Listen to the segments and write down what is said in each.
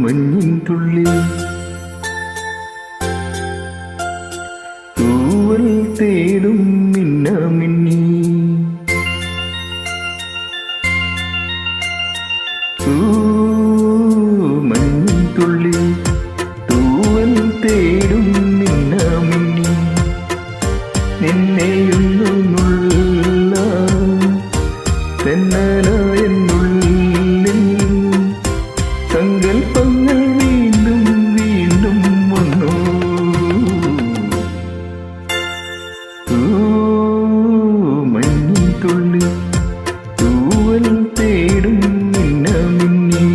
മഞ്ഞിൻ തുള്ളി തൂവൽ തേടും മിന്നാമിന്നി മഞ്ഞിൻ തുള്ളി തൂവൽ തേടും മിന്നാമിന്നി നിന്നെയൊന്നു നുള്ള തെന്നലായെന്നുള്ളിൽ സങ്കൽപ്പങ്ങൾ വീണ്ടും വീണ്ടും വന്നു. മഞ്ഞിൻ തുള്ളി തൂവൽ തേടും മിന്നാമിന്നി.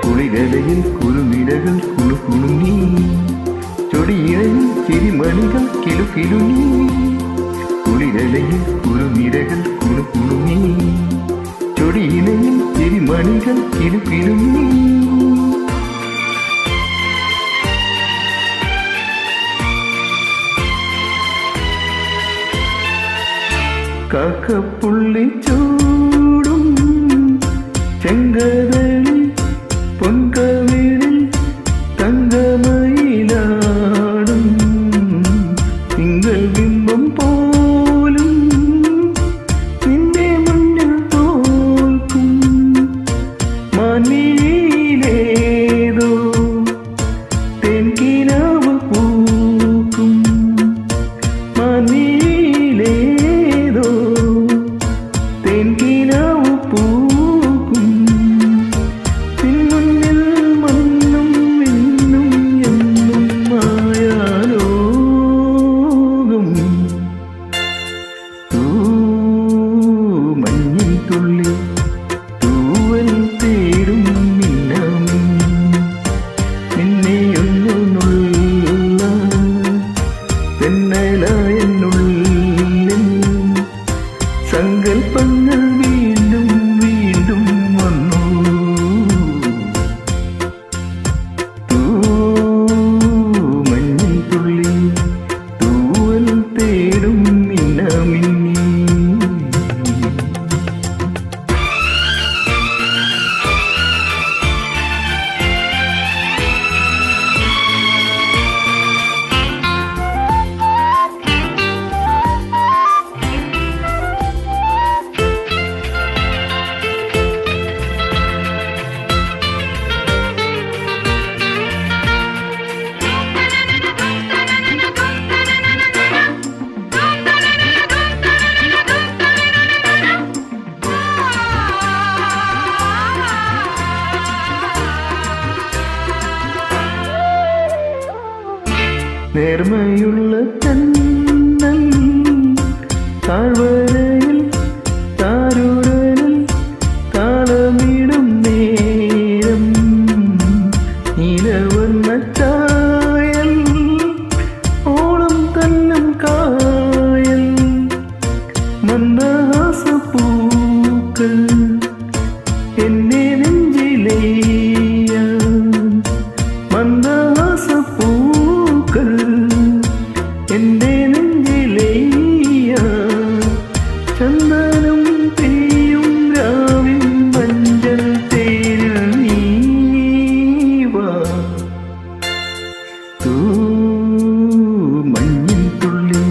കുളിരലയിൽ കുറുനിരകൾ കുണുകുണുങ്ങി ചൊടിയിഴയിൽ ചിരിമണികൾ കിലുകിലുങ്ങി. കുളിരലയിൽ കുറുനിരകൾ കുണുകുണുങ്ങി ചൊടിയിഴയിൽ ചിരിമണികൾ കിലുകിലുങ്ങി. കാക്കപ്പുള്ളി ചൂടും ചെങ്കതളി പൊൻകവിളിൽ തങ്കമയിലാടും തിങ്കൾ ബിംബം പോലും നിന്റെ മുന്നിൽ തോൽക്കും. മാനിയിലേതോ തെൻകിനാവ് പൂക്കും. മാനിയിലേതോ തെൻകിനാവ് പൂക്കും. മഞ്ഞിൻ തുള്ളി തൂവൽ തേടും മിന്നാമിന്നി നിന്നെയൊന്നു നുള്ള തെന്നലായെന്നുള്ളിൽ സങ്കൽപ്പങ്ങൾ വീണ്ടും വീണ്ടും വന്നു. മഞ്ഞിൻ തുള്ളി തൂവൽ തേടും മിന്നാമിന്നി. നേർമയുള്ള ചന്ദൻ താഴ്വരയിൽ താരുരലിൽ താളമിടും നേരം നീലവർണ്ണ ചായൽ ഓളം തല്ലും കായൽ മന്ദഹാസപ്പൂക്കൾ എന്നെ നെഞ്ചിലേയ മന്ദഹാസപ്പൂക്കൾ എന്റെ നെഞ്ചിലേയ ചന്ദനം പെയ്യും രാവിൻ മഞ്ചൽ തേരിൽ നീവാ. മഞ്ഞിൻ തുള്ളി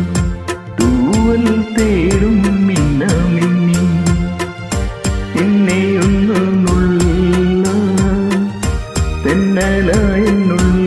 തൂവൽ തേടും മിന്നാമിന്നി നിന്നെയൊന്നു നുള്ള തെന്നലായെന്നുള്ള